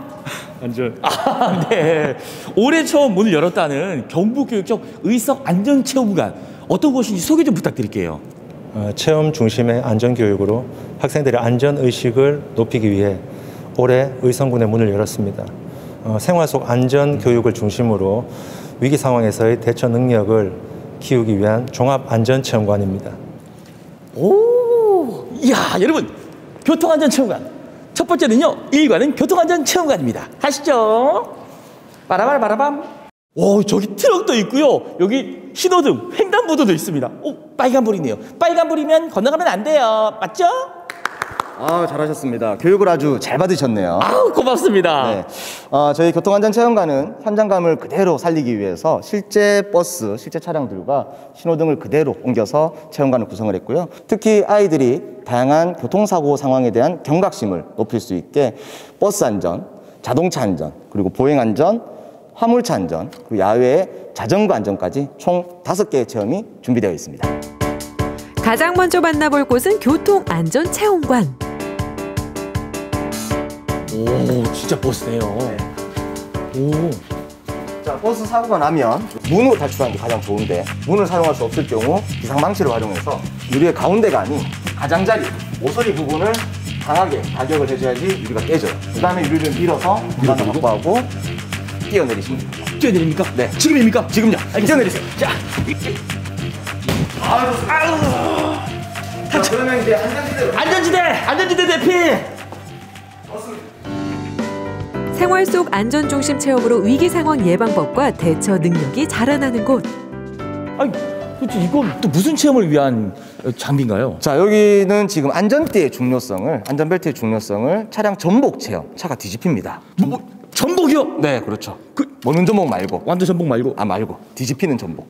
네. 올해 처음 문을 열었다는 경북교육청 의성안전체험관. 어떤 곳인지 소개 좀 부탁드릴게요. 체험 중심의 안전교육으로 학생들의 안전의식을 높이기 위해 올해 의성군의 문을 열었습니다. 생활 속 안전교육을 중심으로 위기 상황에서의 대처 능력을 키우기 위한 종합안전체험관입니다. 오, 이야, 여러분, 교통안전체험관. 첫 번째는요, 1관은 교통안전체험관입니다. 가시죠. 빠라바라바라밤. 오, 저기 트럭도 있고요. 여기 신호등, 횡단보도도 있습니다. 오, 빨간불이네요. 빨간불이면 건너가면 안 돼요. 맞죠? 잘하셨습니다. 교육을 아주 잘 받으셨네요. 고맙습니다. 네. 저희 교통안전체험관은 현장감을 그대로 살리기 위해서 실제 버스, 실제 차량들과 신호등을 그대로 옮겨서 체험관을 구성을 했고요. 특히 아이들이 다양한 교통사고 상황에 대한 경각심을 높일 수 있게 버스 안전, 자동차 안전, 그리고 보행 안전, 화물차 안전, 그리고 야외 자전거 안전까지 총 5개의 체험이 준비되어 있습니다. 가장 먼저 만나볼 곳은 교통안전체험관. 오, 진짜 버스네요. 오. 자, 버스 사고가 나면 문으로 탈출하는 게 가장 좋은데 문을 사용할 수 없을 경우 비상망치를 활용해서 유리의 가운데가 아닌 가장자리, 모서리 부분을 강하게 가격을 해줘야지 유리가 깨져요. 그 다음에 유리를 밀어서 공간을 확보하고 뛰어내리시면 됩니다. 뛰어내립니까? 네. 지금입니까? 지금요. 뛰어내리세요. 자. 자, 그러면 이제 안전지대 대피. 생활 속 안전중심 체험으로 위기 상황 예방법과 대처 능력이 자라나는 곳. 아니, 도대체 이건 또 무슨 체험을 위한 장비인가요? 자, 여기는 지금 안전벨트의 중요성을 차량 전복 체험, 차가 뒤집힙니다. 전복이요? 네, 그렇죠. 먹는 전복 말고. 완전 전복 말고? 말고. 뒤집히는 전복.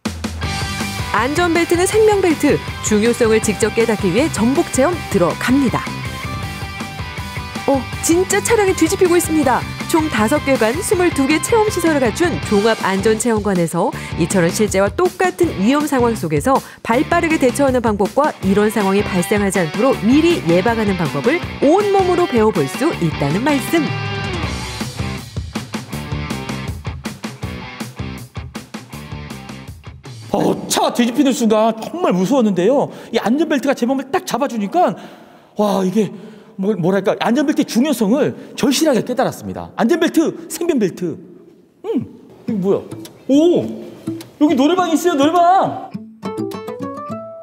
안전벨트는 생명벨트, 중요성을 직접 깨닫기 위해 전복 체험 들어갑니다. 진짜 차량이 뒤집히고 있습니다. 총 5개관 22개 체험시설을 갖춘 종합안전체험관에서 이처럼 실제와 똑같은 위험 상황 속에서 발빠르게 대처하는 방법과 이런 상황이 발생하지 않도록 미리 예방하는 방법을 온몸으로 배워볼 수 있다는 말씀. 차가 뒤집히는 순간 정말 무서웠는데요. 이 안전벨트가 제 몸을 딱 잡아주니까 와, 이게 뭐랄까, 안전벨트의 중요성을 절실하게 깨달았습니다. 안전벨트, 생명벨트. 이거 뭐야? 오, 여기 노래방 있어요, 노래방.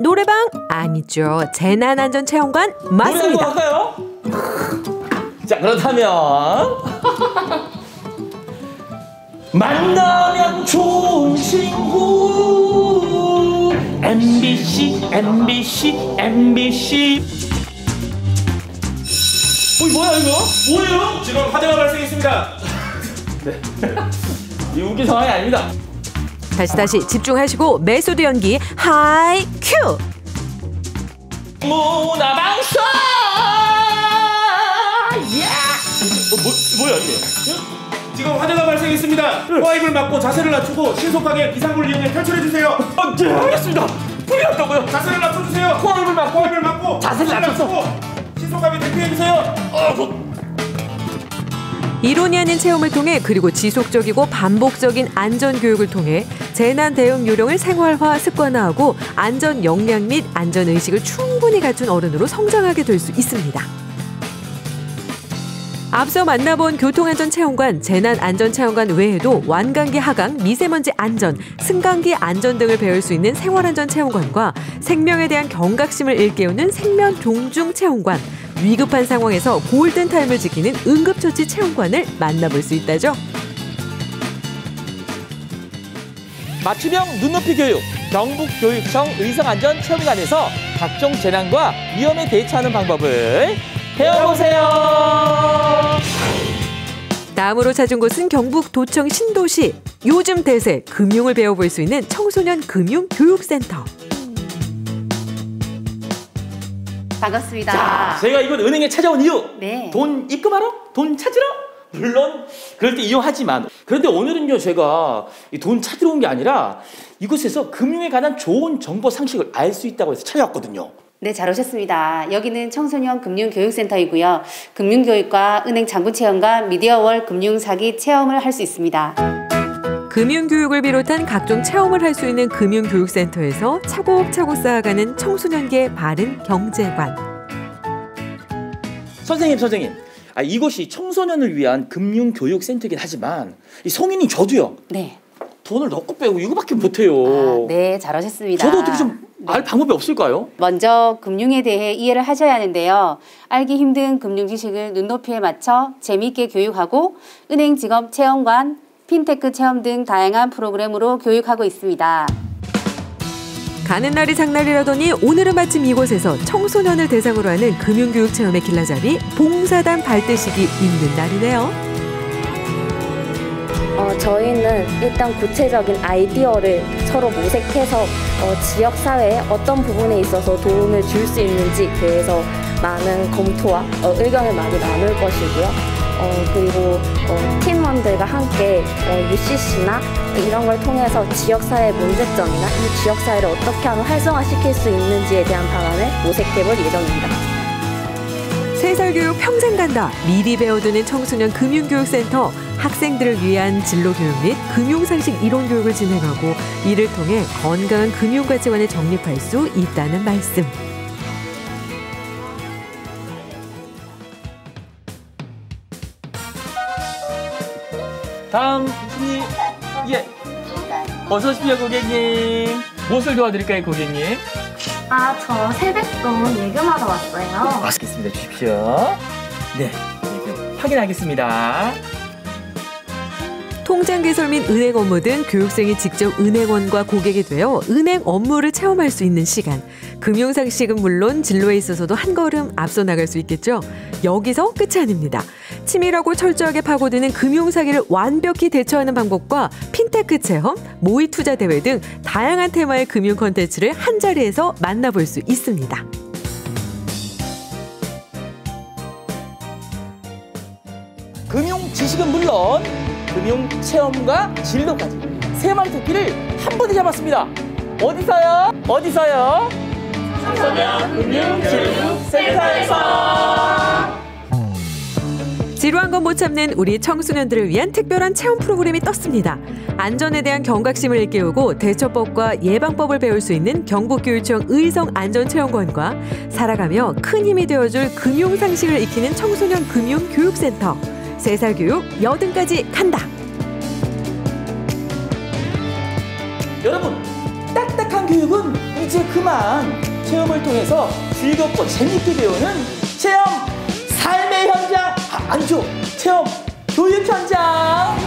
노래방 아니죠. 재난안전체험관 맞습니다. 노래 한번 할까요? 자, 그렇다면 만나면 좋은 친구 MBC. 뭐야 이거? 뭐예요? 지금 화재가 발생했습니다. 네. 이 웃긴 상황이 아닙니다. 다시 집중하시고 메소드 연기 하이 큐. 문화방송. 뭐야 이게? 지금 화재가 발생했습니다. 호흡을 막고 자세를 낮추고 신속하게 비상구를 이용해 탈출해주세요. 네, 알겠습니다. 불이 났다고요? 자세를 낮춰주세요. 호흡을 막고 자세를 낮춰서 신속하게 대피해주세요. 이론이 아닌 체험을 통해 그리고 지속적이고 반복적인 안전교육을 통해 재난 대응 요령을 생활화 습관화하고 안전 역량 및 안전의식을 충분히 갖춘 어른으로 성장하게 될 수 있습니다. 앞서 만나본 교통안전체험관, 재난안전체험관 외에도 완강기 하강, 미세먼지 안전, 승강기 안전 등을 배울 수 있는 생활안전체험관과 생명에 대한 경각심을 일깨우는 생명동중체험관, 위급한 상황에서 골든타임을 지키는 응급처치 체험관을 만나볼 수 있다죠. 맞춤형 눈높이 교육, 경북교육청 의성안전체험관에서 각종 재난과 위험에 대처하는 방법을 배워보세요. 다음으로 찾은 곳은 경북 도청 신도시. 요즘 대세 금융을 배워볼 수 있는 청소년 금융교육센터. 반갑습니다. 자, 제가 이곳 은행에 찾아온 이유. 네. 돈 입금하러? 돈 찾으러? 물론 그럴 때 이용하지만, 그런데 오늘은요, 제가 이 돈 찾으러 온 게 아니라 이곳에서 금융에 관한 좋은 정보 상식을 알 수 있다고 해서 찾아왔거든요. 네, 잘 오셨습니다. 여기는 청소년 금융교육센터이고요. 금융교육과 은행 장부 체험과 미디어월 금융사기 체험을 할 수 있습니다. 금융교육을 비롯한 각종 체험을 할 수 있는 금융교육센터에서 차곡차곡 쌓아가는 청소년기의 바른 경제관. 선생님. 이곳이 청소년을 위한 금융교육센터이긴 하지만 이 성인인 저도요. 네. 돈을 넣고 빼고 이거밖에 못해요. 네, 잘 오셨습니다. 저도 어떻게 좀 알 방법이 없을까요? 먼저 금융에 대해 이해를 하셔야 하는데요. 알기 힘든 금융 지식을 눈높이에 맞춰 재미있게 교육하고 은행 직업 체험관, 핀테크 체험 등 다양한 프로그램으로 교육하고 있습니다. 가는 날이 장날이라더니 오늘은 마침 이곳에서 청소년을 대상으로 하는 금융교육 체험의 길라잡이 봉사단 발대식이 있는 날이네요. 저희는 일단 구체적인 아이디어를 서로 모색해서 지역사회에 어떤 부분에 있어서 도움을 줄 수 있는지 대해서 많은 검토와 의견을 많이 나눌 것이고요. 그리고 팀원들과 함께 UCC나 이런 걸 통해서 지역사회 문제점이나 이 지역사회를 어떻게 하면 활성화시킬 수 있는지에 대한 방안을 모색해볼 예정입니다. 3살 교육 평생 간다. 미리 배워두는 청소년 금융교육센터. 학생들을 위한 진로교육 및 금융상식 이론교육을 진행하고 이를 통해 건강한 금융가치관을 정립할 수 있다는 말씀. 다음 교수님, 예, 어서 오십시오 고객님. 무엇을 도와드릴까요 고객님? 저 세뱃돈 예금하러 왔어요. 맛있겠습니다. 주십시오. 네, 예금 확인하겠습니다. 통장 개설 및 은행 업무 등 교육생이 직접 은행원과 고객이 되어 은행 업무를 체험할 수 있는 시간. 금융상식은 물론 진로에 있어서도 한 걸음 앞서 나갈 수 있겠죠. 여기서 끝이 아닙니다. 치밀하고 철저하게 파고드는 금융사기를 완벽히 대처하는 방법과 핀테크 체험, 모의 투자 대회 등 다양한 테마의 금융 콘텐츠를 한자리에서 만나볼 수 있습니다. 금융 지식은 물론 금융 체험과 진로까지 세 마리 토끼를 한 번에 잡았습니다. 어디서요? 청소년 금융교육센터에서. 지루한 건 못 참는 우리 청소년들을 위한 특별한 체험 프로그램이 떴습니다. 안전에 대한 경각심을 일깨우고 대처법과 예방법을 배울 수 있는 경북교육청 의성안전체험관과 살아가며 큰 힘이 되어줄 금융상식을 익히는 청소년 금융교육센터. 3살 교육, 80까지 간다. 여러분, 딱딱한 교육은 이제 그만. 체험을 통해서 즐겁고 재밌게 배우는 체험 삶의 현장. 아니죠, 체험 교육 현장.